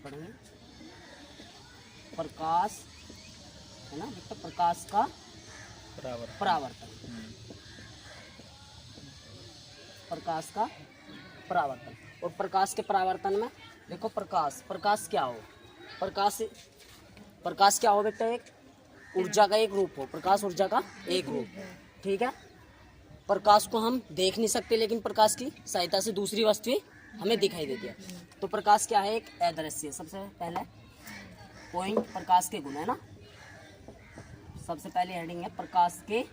पढ़ेंगे प्रकाश, है ना बेटा, प्रकाश का परावर्तन, प्रकाश का परावर्तन। और प्रकाश के परावर्तन में देखो प्रकाश क्या हो, प्रकाश क्या हो बेटा, एक ऊर्जा का एक रूप हो, प्रकाश ऊर्जा का एक रूप, ठीक है। प्रकाश को हम देख नहीं सकते, लेकिन प्रकाश की सहायता से दूसरी वस्तुएं हमें दिखाई देती है। तो प्रकाश क्या है, एक अदृश्य। सबसे पहले पॉइंट प्रकाश के गुण, है ना, सबसे पहले हेडिंग है प्रकाश के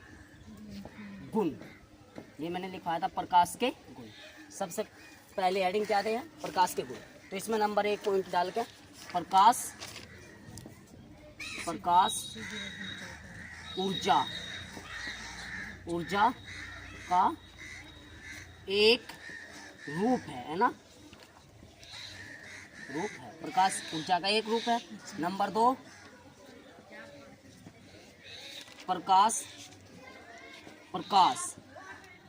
गुण, ये मैंने लिखवाया था प्रकाश के गुण। सबसे पहले हेडिंग क्या है, प्रकाश के गुण। तो इसमें नंबर 1 पॉइंट डाल के प्रकाश ऊर्जा का एक रूप है ना, रूप है, प्रकाश ऊर्जा का एक रूप है। नंबर 2 प्रकाश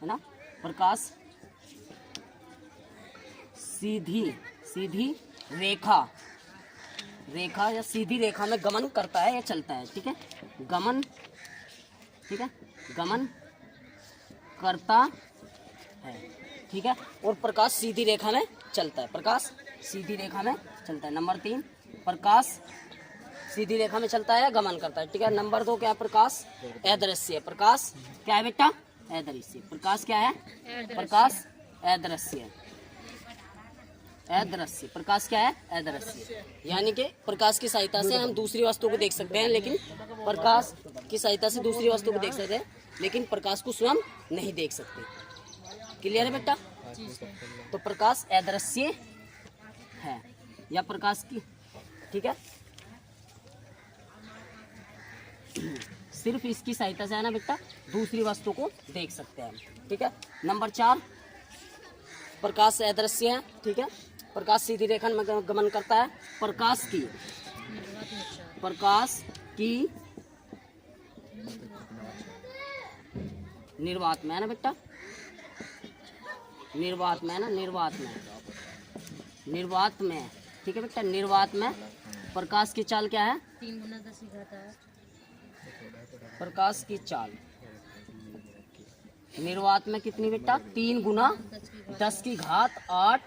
है ना, प्रकाश सीधी रेखा या सीधी रेखा में गमन करता है या चलता है, ठीक है, गमन करता है, ठीक है। और प्रकाश सीधी रेखा में चलता है, नंबर 3 प्रकाश सीधी रेखा में चलता है या गमन करता है, ठीक है। नंबर 2 क्या है, प्रकाश अदृश्य है। प्रकाश क्या है बेटा, अदृश्य। प्रकाश क्या है, प्रकाश अदृश्य। प्रकाश क्या है, अदृश्य, यानी कि प्रकाश की सहायता से हम दूसरी वस्तु को देख सकते हैं, लेकिन प्रकाश की सहायता से दूसरी वस्तु को देख सकते हैं, लेकिन प्रकाश को स्वयं नहीं देख सकते। क्लियर है बेटा। तो प्रकाश अदृश्य है या प्रकाश की, ठीक है, सिर्फ इसकी सहायता से, है ना बेटा, दूसरी वस्तु को देख सकते हैं, ठीक है। नंबर 4 प्रकाश अदृश्य है, ठीक है, प्रकाश सीधी रेखा में गमन करता है। प्रकाश की निर्वात में, है ना बेटा, निर्वात में, ठीक है बेटा, निर्वात में प्रकाश की चाल क्या है, 3 × 10⁻⁸ प्रकाश की चाल निर्वात में कितनी बेटा, 3 × 10⁸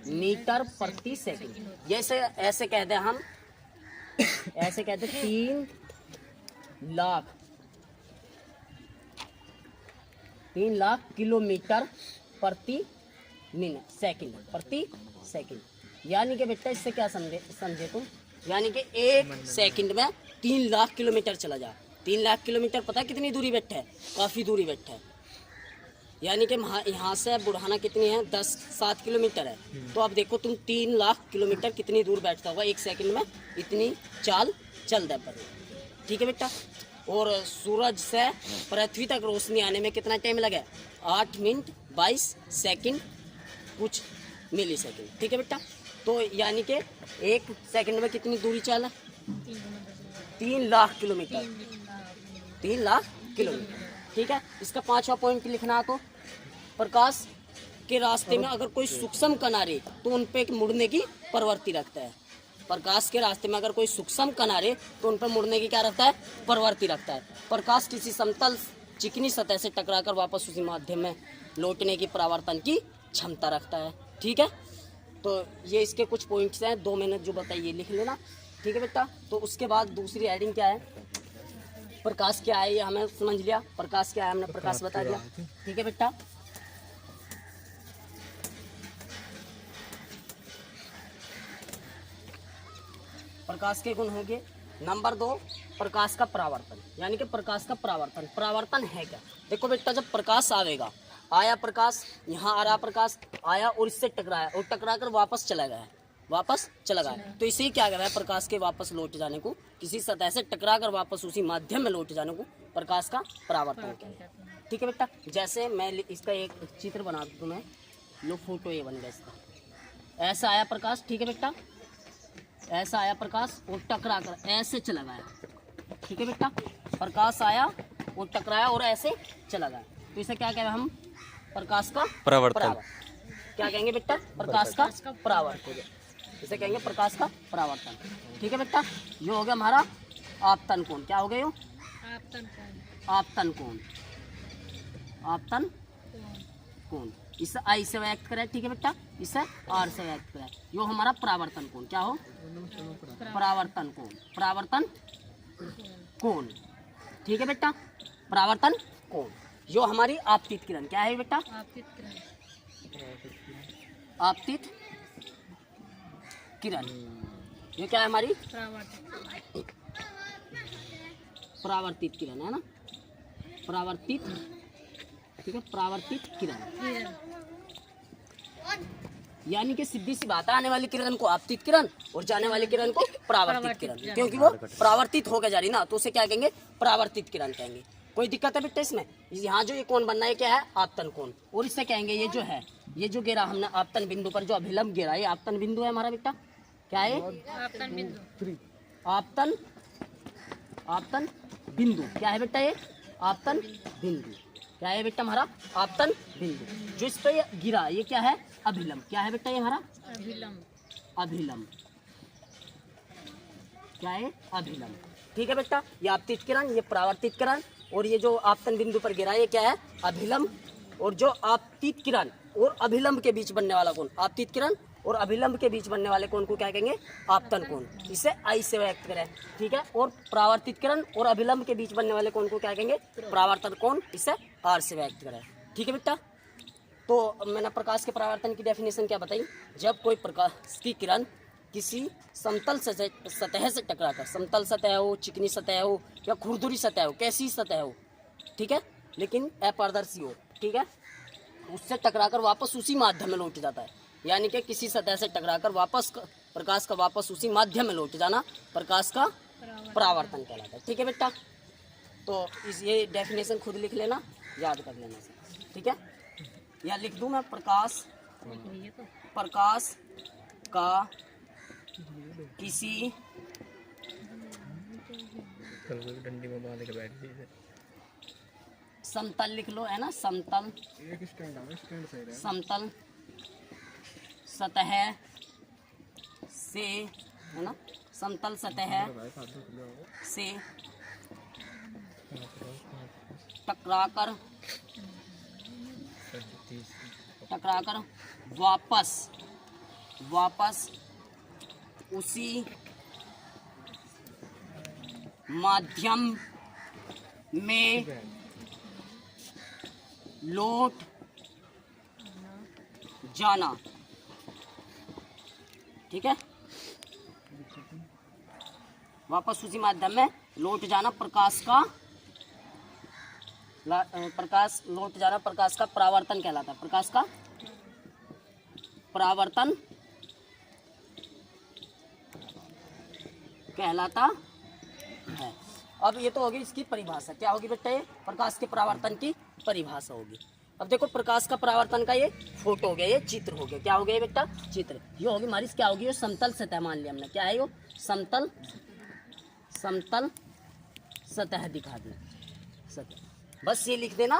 मीटर प्रति सेकंड। जैसे ऐसे कह दे हम, 3 लाख किलोमीटर प्रति सेकंड। यानी कि बेटा इससे क्या समझे तुम, यानी कि 1 सेकंड में 3 लाख किलोमीटर चला जा। 3 लाख किलोमीटर पता है कितनी दूरी बैठा है, काफ़ी दूरी बैठा है। यानी कि यहाँ से बुढ़ाना कितनी है, 7 किलोमीटर है। तो अब देखो तुम 3 लाख किलोमीटर कितनी दूर बैठता होगा, 1 सेकंड में इतनी चाल चल रहा है, ठीक है बेटा। और सूरज से पृथ्वी तक रोशनी आने में कितना टाइम लगा, 8 मिनट 22 सेकंड कुछ मिली सेकंड, ठीक है बेटा। तो यानी कि 1 सेकंड में कितनी दूरी चला, 3 लाख किलोमीटर, 3 लाख किलोमीटर, ठीक है। इसका 5वां पॉइंट लिखना, तो प्रकाश के रास्ते में अगर कोई सूक्ष्म कण आ रहे तो उन पे मुड़ने की प्रवृत्ति रखता है। प्रकाश के रास्ते में अगर कोई सूक्ष्म कण आ रहे तो उन पर मुड़ने की क्या रखता है, प्रवृत्ति रखता है। प्रकाश किसी समतल चिकनी सतह से टकराकर वापस उसी माध्यम में लौटने की परावर्तन की क्षमता रखता है, ठीक है। तो ये इसके कुछ पॉइंट्स हैं, 2 मैंने जो बताइए लिख लेना, ठीक है बेटा। तो उसके बाद दूसरी हेडिंग क्या है, प्रकाश क्या है, ये हमें समझ लिया। प्रकाश क्या है हमने प्रकाश बता दिया, ठीक है बेटा। प्रकाश के गुण होंगे। नंबर 2 प्रकाश का परावर्तन, यानी कि प्रकाश का परावर्तन है क्या। देखो बेटा, जब प्रकाश आएगा, आया प्रकाश, यहाँ आ रहा प्रकाश, आया और इससे टकराया और टकरा कर वापस चला गया, तो इसे क्या कह रहा है, प्रकाश के वापस लौट जाने को, किसी सतह से टकरा कर वापस उसी माध्यम में लौट जाने को प्रकाश का परावर्तन कहते हैं, ठीक है बेटा। जैसे मैं इसका एक चित्र बना दूँ, मैं लो फोटो ये बन गया इसका, ऐसा आया प्रकाश, ठीक है बेटा, ऐसा आया प्रकाश और टकरा कर ऐसे चला गया, ठीक है बेटा। प्रकाश आया और टकराया और ऐसे चला गया, तो इसे क्या कहें हम, प्रकाश का परावर्तन। क्या कहेंगे बेटा, प्रकाश का परावर्तन, इसे कहेंगे प्रकाश का परावर्तन। ठीक है बेटा, ये हो गया हमारा आपतन कोण। क्या हो गया? आपतन कोण। आपतन कोण, आपतन कोण। इसे आई से व्यक्त करें, ठीक है बेटा, इसे आर से व्यक्त करें। यो हमारा परावर्तन कोण। क्या हो? परावर्तन कोण, परावर्तन कोण। ठीक है बेटा, परावर्तन कोण। यो हमारी आपतित किरण। क्या है बेटा? आपतित किरण। आपतित किरण। ये क्या है हमारी? परावर्तित। परावर्तित किरण है ना, परावर्तित। ठीक है, परावर्तित किरण। यानी कि सीधी सी बात है, आने वाली किरण को आपतित किरण और जाने वाली किरण को परावर्तित किरण, क्योंकि वो परावर्तित होकर जा रही ना, तो उसे क्या कहेंगे? परावर्तित किरण कहेंगे। कोई दिक्कत है बेटा इसमें? यहाँ जो ये कोण बनना है क्या है? आपतन कोण। और इससे कहेंगे ये जो है, ये जो घेरा हमने आपतन बिंदु पर जो अभिलंब घेरा, ये आपतन बिंदु है हमारा बेटा। क्या है? आपतन बिंदु। आपतन, आपतन बिंदु। क्या है बेटा? ये आपतन बिंदु। क्या है बेटा हमारा? आपतन बिंदु। जो इस पे गिरा ये क्या है? अभिलंब। क्या है बेटा ये हमारा? अभिलंब। अभिलंब। क्या है? अभिलंब। ठीक है बेटा, ये आपतित किरण, ये परावर्तित किरण, और ये जो आपतन बिंदु पर गिरा ये क्या है? अभिलंब। और जो आपतित किरण और अभिलंब के बीच बनने वाला कोण, आपतित किरण और अभिलंब के बीच बनने वाले कोण को क्या कहेंगे? आपतन कोण। इसे आई से व्यक्त करें, ठीक है। और परावर्तित किरण और अभिलंब के बीच बनने वाले कोण को क्या कहेंगे? परावर्तन कोण। इसे आर से व्यक्त करें। ठीक है बेटा, तो मैंने प्रकाश के परावर्तन की डेफिनेशन क्या बताई? जब कोई प्रकाश की किरण किसी समतल सतह से टकराकर, समतल सतह हो, चिकनी सतह हो या खुरदुरी सतह हो, कैसी सतह हो, ठीक है, लेकिन अपारदर्शी हो, ठीक है, उससे टकराकर वापस उसी माध्यम में लौट जाता है। यानी कि किसी सतह से टकराकर वापस प्रकाश का वापस उसी माध्यम में लौट जाना प्रकाश का परावर्तन कहलाता है। ठीक है बेटा, तो ये डेफिनेशन खुद लिख लेना, याद कर लेना, ठीक है। या लिख दूं मैं? प्रकाश का किसी डंडी में बांध के बैठ गई। समतल लिख लो, है ना, समतल, समतल सतह से, है ना, समतल सतह से टकराकर वापस उसी माध्यम में लौट जाना। ठीक है, वापस उसी माध्यम में लौट जाना प्रकाश का परावर्तन कहलाता है। प्रकाश का परावर्तन कहलाता है। अब ये तो होगी इसकी परिभाषा। क्या होगी बेटा? ये प्रकाश के परावर्तन की परिभाषा होगी। अब देखो, प्रकाश का परावर्तन का ये फोटो हो गया, ये चित्र हो गया। क्या हो गया बेटा? चित्र। ये होगी हमारी, क्या होगी? ये समतल सतह मान लिया हमने। क्या है ये? समतल सतह दिखा दी, सतह। बस ये लिख देना।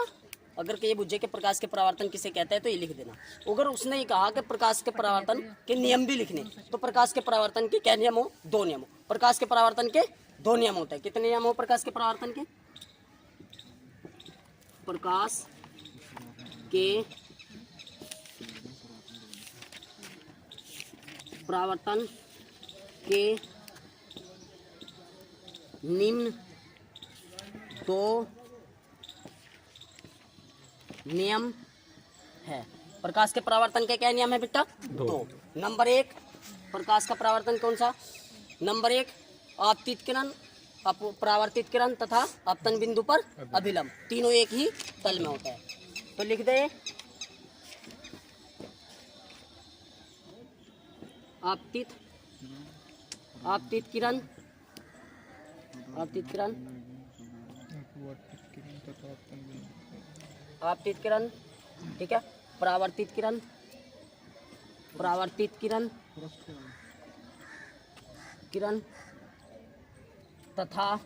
अगर ये बुझे के प्रकाश के परावर्तन किसे कहते हैं तो ये लिख देना। अगर उसने ये कहा कि प्रकाश के परावर्तन के नियम भी लिखने, तो प्रकाश के परावर्तन के क्या नियम हो? 2 नियम हो। प्रकाश के परावर्तन के 2 नियम होते हैं। कितने नियम हो प्रकाश के परावर्तन के? प्रकाश के परावर्तन के निम्न 2 नियम है। प्रकाश के परावर्तन के क्या नियम है बेटा? 2। नंबर 1, प्रकाश का परावर्तन कौन सा? नंबर 1, आपतित किरण, परावर्तित किरण तथा आपतन बिंदु पर अभिलंब, तीनों एक ही तल में होता है। तो लिख दे, आपतित किरण, आपतित किरण, आपतित किरण, ठीक है, परावर्तित किरण, किरण तथा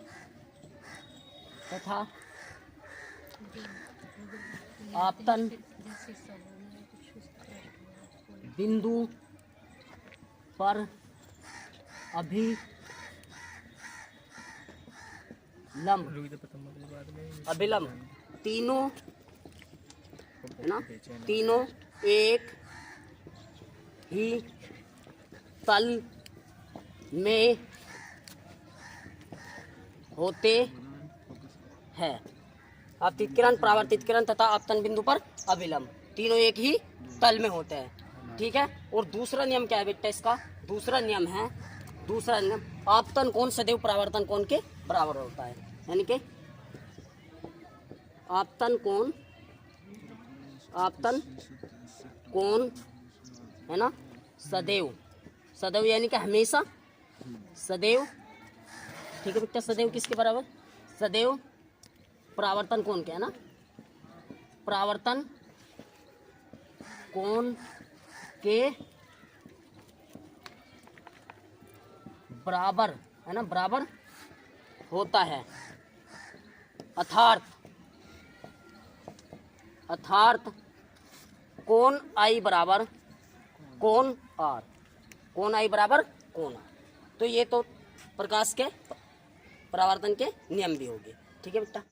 आपतन बिंदु पर अभिलंब अभिलंब तीनों है ना, तीनों एक ही तल में होते हैं। अपतितकिरण, परावर्तितकिरण तथा आपतन बिंदु पर अभिलंब तीनों एक ही तल में होते हैं। ठीक है। और दूसरा नियम क्या है बेटा इसका? दूसरा नियम है, दूसरा नियम आपतन कोण सदैव परावर्तन कोण के बराबर होता है। यानी कि आपतन कोण है ना सदैव, सदैव यानी कि हमेशा, सदैव। ठीक है बेटा, सदैव किसके बराबर? सदैव परावर्तन कोण के, है ना, परावर्तन कोण के बराबर, है ना, बराबर होता है। अर्थात कोण आई बराबर कोण आर, कोण आई बराबर कोण आर। तो ये तो प्रकाश के परावर्तन के नियम भी हो गए। ठीक है बेटा।